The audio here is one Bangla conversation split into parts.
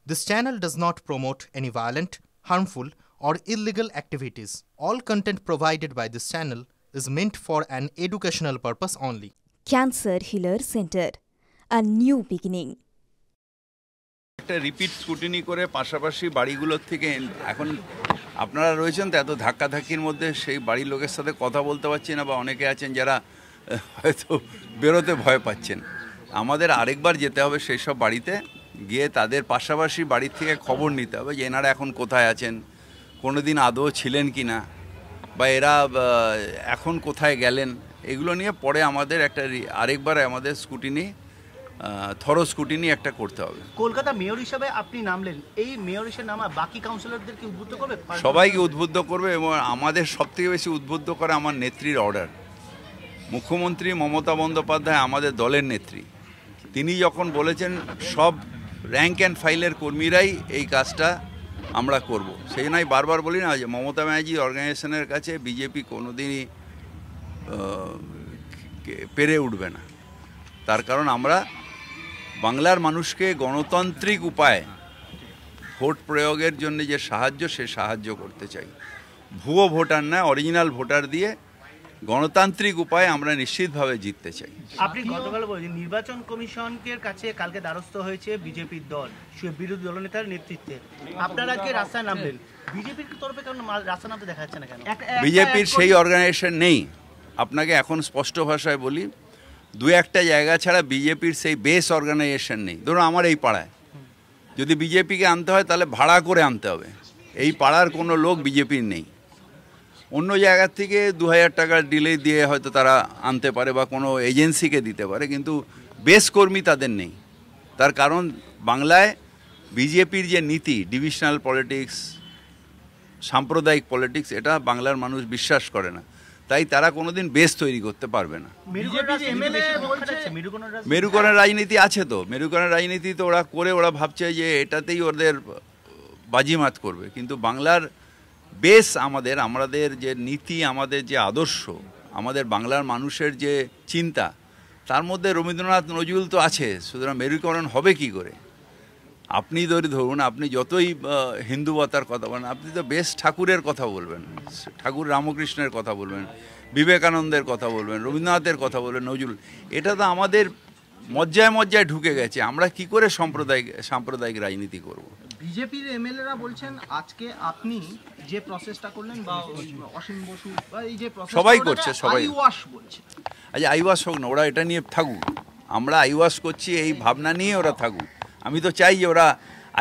This channel does not promote any violent, harmful, or illegal activities. All content provided by this channel is meant for an educational purpose only. Cancer Healer Center, a new beginning. একটা রিপিট স্কুটিনি করে পাশাপাশি বাড়িগুলোর থেকে এখন আপনারা রয়েছেন তো এত ধাক্কাধাক্কির মধ্যে সেই বাড়ির লোকের সাথে কথা বলতে পারছি না, বা অনেকে আছেন যারা হয়তো বেরোতে ভয় পাচ্ছেন। আমাদের আরেকবার যেতে হবে সেই সব বাড়িতে গিয়ে তাদের পাশাপাশি বাড়ির থেকে খবর নিতে হবে যে এনারা এখন কোথায় আছেন, কোনো দিন আদৌ ছিলেন কি না, বা এরা এখন কোথায় গেলেন, এগুলো নিয়ে পরে আমাদের একটা আরেকবার আমাদের স্কুটিনি থরো স্কুটিনি একটা করতে হবে। কলকাতা মেয়র হিসেবে আপনি নামলেন, এই মেয়র হিসেবে নামা বাকি কাউন্সিলরদেরকে উদ্বুদ্ধ করবে? সবাইকে উদ্বুদ্ধ করবে, এবং আমাদের সবথেকে বেশি উদ্বুদ্ধ করে আমার নেত্রীর অর্ডার। মুখ্যমন্ত্রী মমতা বন্দ্যোপাধ্যায় আমাদের দলের নেত্রী, তিনি যখন বলেছেন সব র্যাঙ্ক অ্যান্ড ফাইলের কর্মীরাই এই কাজটা আমরা করব, সেই জন্যই বারবার বলি না যে মমতা ব্যানার্জি অর্গানাইজেশনের কাছে বিজেপি কোনোদিনই পেরে উঠবে না। তার কারণ আমরা বাংলার মানুষকে গণতান্ত্রিক উপায়ে ভোট প্রয়োগের জন্য যে সাহায্য, সে সাহায্য করতে চাই। ভুয়ো ভোটার না, অরিজিনাল ভোটার দিয়ে গণতান্ত্রিক উপায়ে আমরা নিশ্চিতভাবে জিততে চাই। আপনি গতকাল বলেছেন নির্বাচন কমিশনের কাছে কালকে দ্বারস্থ হয়েছে বিজেপির দল, বিরোধী দলনেতার নেতৃত্বে। আপনারা কি রাস্তায় নামলেন? বিজেপির তরফে কেন রাস্তা নামতে দেখা যাচ্ছে না কেন? বিজেপির সেই অর্গানাইজেশন নেই। আপনাকে এখন স্পষ্ট ভাষায় বলি, দু একটা জায়গা ছাড়া বিজেপির সেই বেস অর্গানাইজেশন নেই। ধরুন আমার এই পাড়ায় যদি বিজেপিকে আনতে হয় তাহলে ভাড়া করে আনতে হবে, এই পাড়ার কোনো লোক বিজেপির নেই। অন্য জায়গার থেকে 2000 টাকার ডিলে দিয়ে হয়তো তারা আনতে পারে বা কোনো এজেন্সিকে দিতে পারে, কিন্তু বেস কর্মী তাদের নেই। তার কারণ বাংলায় বিজেপির যে নীতি, ডিভিশনাল পলিটিক্স, সাম্প্রদায়িক পলিটিক্স, এটা বাংলার মানুষ বিশ্বাস করে না, তাই তারা কোনোদিন বেস তৈরি করতে পারবে না। মেরুকরণের রাজনীতি আছে তো, মেরুকরণের রাজনীতি তো ওরা করে, ওরা ভাবছে যে এটাতেই ওদের বাজিমাত করবে, কিন্তু বাংলার বেস আমাদের যে নীতি, আমাদের যে আদর্শ, আমাদের বাংলার মানুষের যে চিন্তা, তার মধ্যে রবীন্দ্রনাথ নজরুল তো আছে, সুতরাং মেরুকরণ হবে কি করে? আপনি ধরুন, আপনি যতই হিন্দুবতার কথা বলেন, আপনি তো বেশ ঠাকুরের কথা বলবেন, ঠাকুর রামকৃষ্ণের কথা বলবেন, বিবেকানন্দের কথা বলবেন, রবীন্দ্রনাথের কথা বলবেন, নজরুল। এটা তো আমাদের মজ্জায় মজ্জায় ঢুকে গেছে। আমরা কি করে সাম্প্রদায়িক রাজনীতি করব? বিজেপির এমএলএরা বলছেন আজকে আপনি যে প্রসেসটা করলেন, বা অসীম বসু বা এই যে প্রসেস সবাই করছে, সবাই আইওয়াশ বলছে। আচ্ছা, আইওয়াশ হোক না, ওরা এটা নিয়ে থাকুক। আমরা আইওয়াশ করছি এই ভাবনা নিয়ে ওরা থাকুক। আমি তো চাই যে ওরা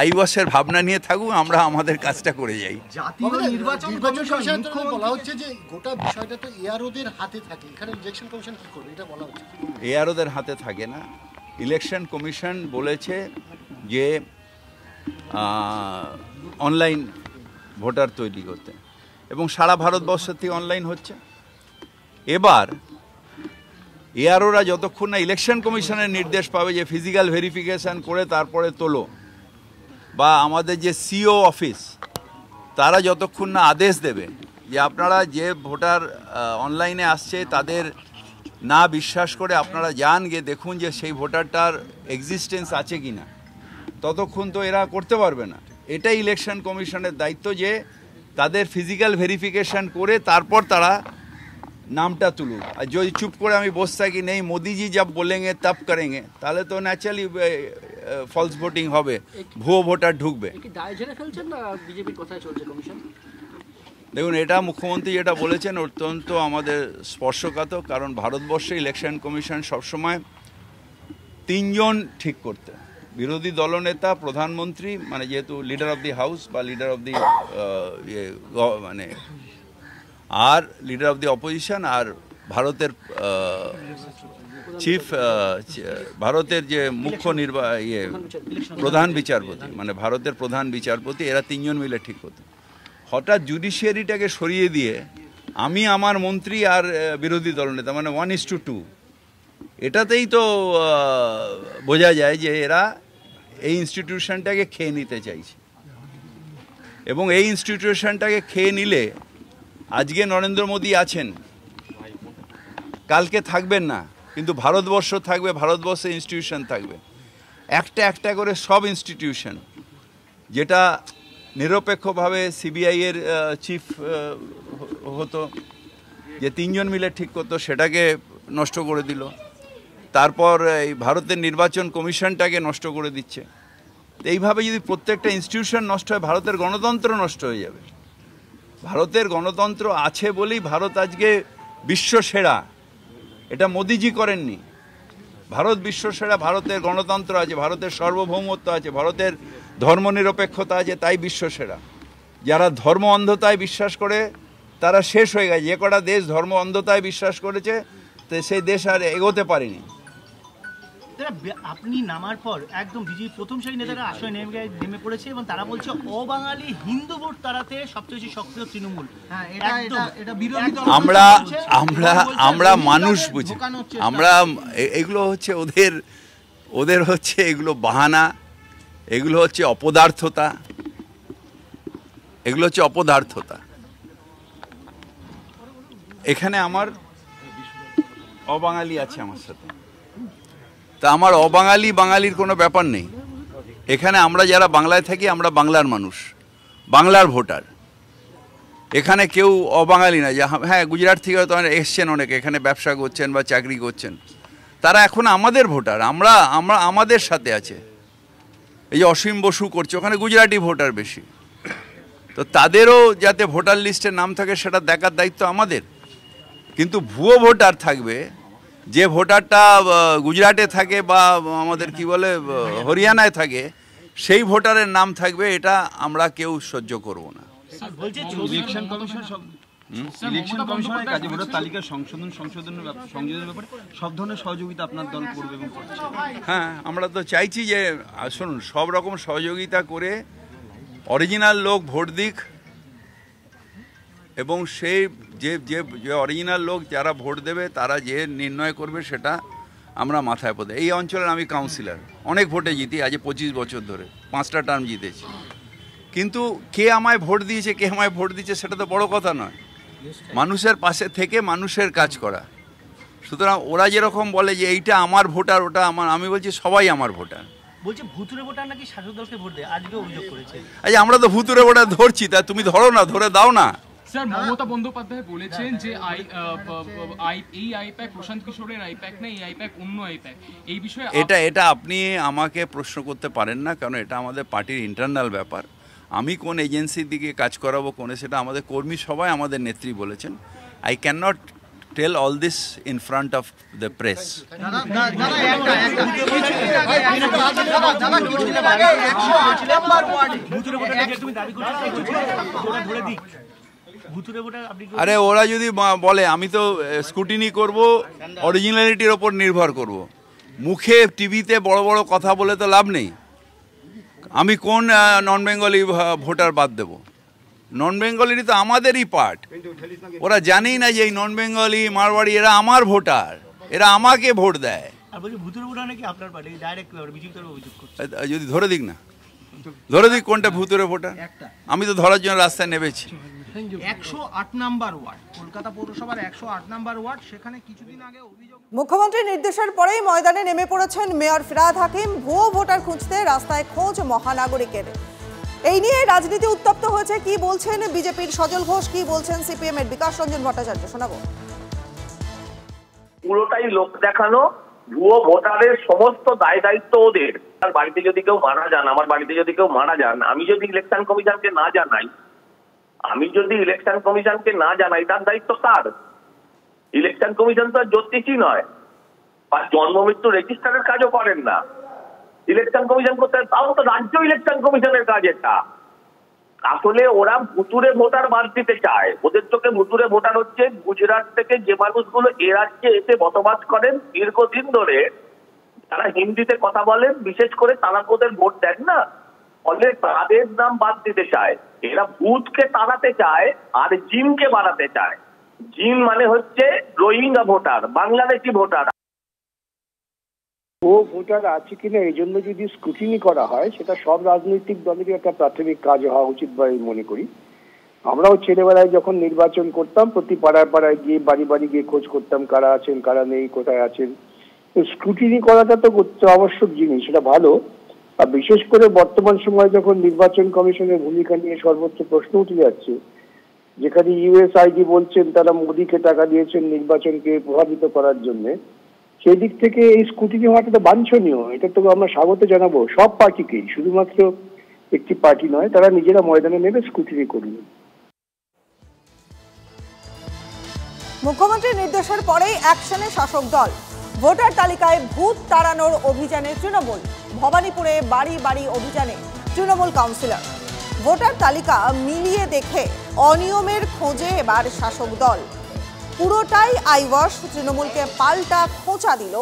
আইওয়াশের ভাবনা নিয়ে থাকুক, আমরা আমাদের কাজটা করে যাই। জাতীয় নির্বাচন কমিশন বলা হচ্ছে যে গোটা বিষয়টা তো এআরওদের হাতে থাকে, এখানে ইলেকশন কমিশন কি করবে এটা বলা হচ্ছে। এআরওদের হাতে থাকে না। ইলেকশন কমিশন বলেছে যে অনলাইন ভোটার তৈরি করতে, এবং সারা ভারতবর্ষ থেকে অনলাইন হচ্ছে। এবার এআরওরা যতক্ষণ না ইলেকশন কমিশনের নির্দেশ পাবে যে ফিজিক্যাল ভেরিফিকেশান করে তারপরে তোলো, বা আমাদের যে সিও অফিস, তারা যতক্ষণ না আদেশ দেবে যে আপনারা যে ভোটার অনলাইনে আসছে তাদের না বিশ্বাস করে আপনারা যান গিয়ে দেখুন যে সেই ভোটারটার এক্সিস্টেন্স আছে কি না, ততক্ষণ তো এরা করতে পারবে না। এটাই ইলেকশন কমিশনের দায়িত্ব, যে তাদের ফিজিক্যাল ভেরিফিকেশান করে তারপর তারা নামটা তুলুক। আর যদি চুপ করে আমি বসে থাকি, নেই মোদিজি জব বলেঙ্গে তব করেঙ্গে, তাহলে তো ন্যাচারালি ফলস ভোটিং হবে, ভুয়ো ভোটার ঢুকবে। দেখুন, এটা মুখ্যমন্ত্রী যেটা বলেছেন অত্যন্ত আমাদের স্পর্শকাতর, কারণ ভারতবর্ষে ইলেকশন কমিশন সবসময় 3 জন ঠিক করতে, বিরোধী দলনেতা, প্রধানমন্ত্রী, মানে যেহেতু লিডার অফ দি হাউস বা লিডার অফ দি মানে, আর লিডার অফ দি অপোজিশন, আর ভারতের ভারতের যে মুখ্য প্রধান বিচারপতি, মানে ভারতের প্রধান বিচারপতি, এরা 3 জন মিলে ঠিক করতে। হঠাৎ জুডিশিয়ারিটাকে সরিয়ে দিয়ে আমি, আমার মন্ত্রী আর বিরোধী দলনেতা, মানে 1:2, এটাতেই তো বোঝা যায় যে এরা এই ইনস্টিটিউশনটাকে খেয়ে নিতে চাইছে, এবং এই ইনস্টিটিউশনটাকে খেয়ে নিলে আজকে নরেন্দ্র মোদী আছেন, কালকে থাকবেন না, কিন্তু ভারতবর্ষ থাকবে, ভারতবর্ষে ইনস্টিটিউশন থাকবে। একটা একটা করে সব ইনস্টিটিউশন যেটা নিরপেক্ষভাবে সিবিআই এর চিফ হতো, যে 3 জন মিলে ঠিক করতো, সেটাকে নষ্ট করে দিল। তারপর এই ভারতের নির্বাচন কমিশনটাকে নষ্ট করে দিচ্ছে। এইভাবে যদি প্রত্যেকটা ইনস্টিটিউশন নষ্ট হয়, ভারতের গণতন্ত্র নষ্ট হয়ে যাবে। ভারতের গণতন্ত্র আছে বলেই ভারত আজকে বিশ্ব সেরা। এটা মোদিজি করেননি। ভারত বিশ্ব সেরা, ভারতের গণতন্ত্র আছে, ভারতের সার্বভৌমত্ব আছে, ভারতের ধর্মনিরপেক্ষতা আছে, তাই বিশ্ব সেরা। যারা ধর্ম অন্ধতায় বিশ্বাস করে তারা শেষ হয়ে গেছে। যে কটা দেশ ধর্ম অন্ধতায় বিশ্বাস করেছে তো সেই দেশ আর এগোতে পারেনি। আপনি নামার পর একদম বিজেপি প্রথম সারি নেতারা আসলে নেমে পড়েছে এবং তারা বলছে অবাঙালি হিন্দু ভোট তাড়াতে সবচেয়ে বেশি সক্রিয় তৃণমূল। আমরা মানুষ বুঝি, আমরা এগুলো হচ্ছে ওদের হচ্ছে এগুলো বাহানা, এগুলো হচ্ছে অপদার্থতা, এগুলো হচ্ছে অপদার্থতা। এখানে আমার অবাঙালি আছে আমার সাথে, তা আমার অবাঙালি বাঙালির কোনো ব্যাপার নেই। এখানে আমরা যারা বাংলায় থাকি আমরা বাংলার মানুষ, বাংলার ভোটার। এখানে কেউ অবাঙালি না। হ্যাঁ, গুজরাট থেকে হয়তো এসছেন অনেকে, এখানে ব্যবসা করছেন বা চাকরি করছেন, তারা এখন আমাদের ভোটার। আমরা আমাদের সাথে আছে। এই যে অসীম বসু করছে, ওখানে গুজরাটি ভোটার বেশি, তো তাদেরও যাতে ভোটার লিস্টের নাম থাকে সেটা দেখার দায়িত্ব আমাদের। কিন্তু ভুয়ো ভোটার থাকবে, যে ভোটারটা গুজরাটে থাকে বা আমাদের কি বলে হরিয়ানায় থাকে, সেই ভোটারের নাম থাকবে, এটা আমরা কেউ সহ্য করব না। ইলেকশন কমিশনের কাজে ভোটার তালিকার সংশোধনের ব্যাপারে সব ধরনের সহযোগিতা আপনার দল করবে এবং করছে। হ্যাঁ, আমরা তো চাইছি যে শুনুন, সব রকম সহযোগিতা করে অরিজিনাল লোক ভোট দিক, এবং সেই যে অরিজিনাল লোক যারা ভোট দেবে তারা যে নির্ণয় করবে সেটা আমরা মাথায় পড়ে। এই অঞ্চলের আমি কাউন্সিলর, অনেক ভোটে জিতি, আজ 25 বছর ধরে 5টা টার্ম জিতেছি। কিন্তু কে আমায় ভোট দিয়েছে, কে আমায় ভোট দিচ্ছে সেটা তো বড় কথা নয়। মানুষের পাশে থেকে মানুষের কাজ করা। সুতরাং ওরা যেরকম বলে যে এইটা আমার ভোটার, ওটা আমার, আমি বলছি সবাই আমার ভোটার। বলছে ভুতুরে ভোটার নাকি শাসক দলকে ভোট দেয়, আজকে অভিযোগ করেছে। আচ্ছা, আমরা তো ভুতুরে ভোটার ধরছি, তা তুমি ধরো না, ধরে দাও না। স্যার, মমতা বন্দ্যোপাধ্যায় বলেছেন যে এই আইপ্যাক প্রশান্ত কিশোরের আইপ্যাক না, এই আইপ্যাক অন্য আইপ্যাক। এই বিষয়ে এটা আপনি আমাকে প্রশ্ন করতে পারেন না, কারণ এটা আমাদের পার্টির ইন্টারনাল ব্যাপার। আমি কোন এজেন্সির দিকে কাজ করাবো কোনে, সেটা আমাদের কর্মী সবাই আমাদের নেত্রী বলেছেন। I cannot tell all this in front of the press. আরে ওরা যদি বলে, আমি তো স্ক্রুটিনি করব, অরিজিনালিটির ওপর নির্ভর করব। মুখে টিভিতে বড় বড় কথা বলে তো লাভ নেই। আমি কোন নন বেঙ্গলি ভোটার বাদ দেব? নন বেঙ্গলিরই তো আমাদেরই পার্ট। ওরা জানেই না যে এই নন বেঙ্গলি, মারওয়াড়ি এরা আমার ভোটার, এরা আমাকে ভোট দেয়। যদি ধরে দিক না, ধরে দিক কোনটা ভুতুরে ভোটার। আমি তো ধরার জন্য রাস্তায় নেমেছি। 108 নাম্বার ওয়ার্ড, কলকাতা পৌরসভার 108 নাম্বার ওয়ার্ড, সেখানে কিছুদিন আগে অভিযোগ। মুখ্যমন্ত্রীর নির্দেশের পরেই ময়দানে নেমে পড়েছেন মেয়র ফিরহাদ হাকিম। ভুয়ো ভোটার খুঁজতে রাস্তায় খোঁজ মহানাগরিকের। এই নিয়ে রাজনীতি উত্তপ্ত হয়েছে। কি বলছেন বিজেপির সজল ঘোষ, কি বলছেন সিপিএম এর বিকাশ রঞ্জন ভট্টাচার্য, শোনাবো। পুরোটাই লোক দেখানো। ভুয়ো ভোটারের সমস্ত দায় দায়িত্ব ওদের। তার বাড়িতে যদি কেউ মারা যান, আমার বাড়িতে যদি কেউ মারা যান, আমি যদি ইলেকশন কমিশনকে না জানাই, তার দায়িত্ব কার? ইলেকশন কমিশন তো জ্যোতিষী নয়, বা জন্ম মৃত্যু রেজিস্টারের কাজও করেন না। ইলেকশন কমিশন করতে, তাও তো রাজ্য ইলেকশন কমিশনের কাজ এটা। আসলে ওরা ভুতুরে ভোটার বাদ দিতে চায়। ওদের চোখে ভুতুরে ভোটার হচ্ছে গুজরাট থেকে যে মানুষগুলো এ রাজ্যে এসে বসবাস করেন দীর্ঘদিন ধরে, তারা হিন্দিতে কথা বলেন, বিশেষ করে তারা ওদের ভোট দেন না, ফলে তাদের নাম বাদ দিতে চায়। এরা ভূতকে তাড়াতে চায় আর জিনকে বাড়াতে চায়। জিন মানে হচ্ছে রোহিঙ্গা ভোটার, বাংলাদেশি ভোটার। ও ভোটার আছে কিনা এই জন্য যদি স্ক্রুটিনি করা হয়, সেটা সব রাজনৈতিক দলেরই একটা প্রাথমিক কাজ হওয়া উচিত বলে মনে করি। আমরাও ছেলেবেলায় যখন নির্বাচন করতাম, প্রতি পাড়ায় পাড়ায় গিয়ে বাড়ি বাড়ি গিয়ে খোঁজ করতাম কারা আছেন কারা নেই, কোথায় আছেন। স্ক্রুটিনি করাটা তো করতে আবশ্যক জিনিস, সেটা ভালো। আর বিশেষ করে বর্তমান সময় যখন নির্বাচন কমিশনের ভূমিকা নিয়ে সর্বোচ্চ প্রশ্ন উঠে যাচ্ছে, যেখানে ইউএসআইডি বলছেন তারা মোদীকে টাকা দিয়েছেন নির্বাচনকে প্রভাবিত করার জন্য, সেই দিক থেকে এই স্কুটিনি হওয়াটা তো বাঞ্ছনীয়। এটা তো আমরা স্বাগত জানাবো সব পার্টিকেই, শুধুমাত্র একটি পার্টি নয়, তারা নিজেরা ময়দানে নেমে স্কুটিনি করবে। মুখ্যমন্ত্রীর নির্দেশের পরেই অ্যাকশনে শাসক দল। ভোটার তালিকায় ভূত তাড়ানোর অভিযানে তৃণমূল। ভবানীপুরে বাড়ি বাড়ি অভিযানে তৃণমূল কাউন্সিলর। ভোটার তালিকা মিলিয়ে দেখে অনিয়মের খোঁজে এবার শাসক দল। পুরোটাই আইওয়াশ, তৃণমূলকে পাল্টা খোঁচা দিল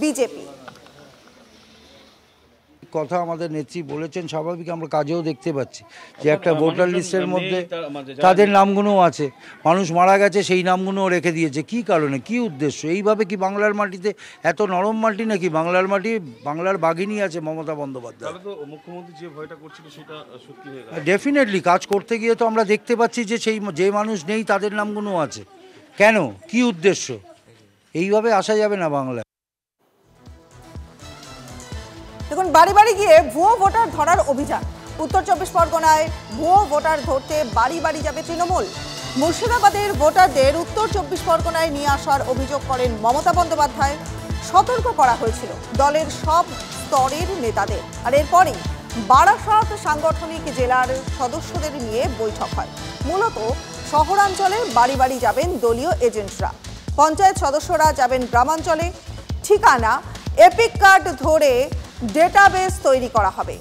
বিজেপি। কথা আমাদের নেত্রী বলেছেন, স্বাভাবিক আমরা কাজেও দেখতে পাচ্ছি যে একটা ভোটার লিস্টের মধ্যে তাদের নামগুলোও আছে, মানুষ মারা গেছে সেই নামগুলোও রেখে দিয়েছে। কি কারণে, কি উদ্দেশ্য? এইভাবে কি বাংলার মাটিতে, এত নরম মাটি নাকি বাংলার মাটি? বাংলার বাঘিনী আছে মমতা বন্দ্যোপাধ্যায়। মুখ্যমন্ত্রী যে ভয়টা করছিল সেটা সত্যি হয়ে গেল। ডেফিনেটলি কাজ করতে গিয়ে তো আমরা দেখতে পাচ্ছি যে যে মানুষ নেই তাদের নামগুলো আছে। কেন, কি উদ্দেশ্য? এইভাবে আসা যাবে না বাংলায়। দেখুন, বাড়ি বাড়ি গিয়ে ভুয়ো ভোটার ধরার অভিযান। উত্তর 24 পরগনায় ভুয়ো ভোটার ধরতে বাড়ি বাড়ি যাবে তৃণমূল। মুর্শিদাবাদের ভোটারদের উত্তর 24 পরগনায় নিয়ে আসার অভিযোগ করেন মমতা বন্দ্যোপাধ্যায়। সতর্ক করা হয়েছিল দলের সব স্তরের নেতাদের। আর এরপরেই বারাসাত সাংগঠনিক জেলার সদস্যদের নিয়ে বৈঠক হয়। মূলত শহরাঞ্চলে বাড়ি বাড়ি যাবেন দলীয় এজেন্টরা, পঞ্চায়েত সদস্যরা যাবেন গ্রামাঞ্চলে। ঠিকানা, এপিক কার্ড ধরে ডেটাবেস তৈরি করা হবে।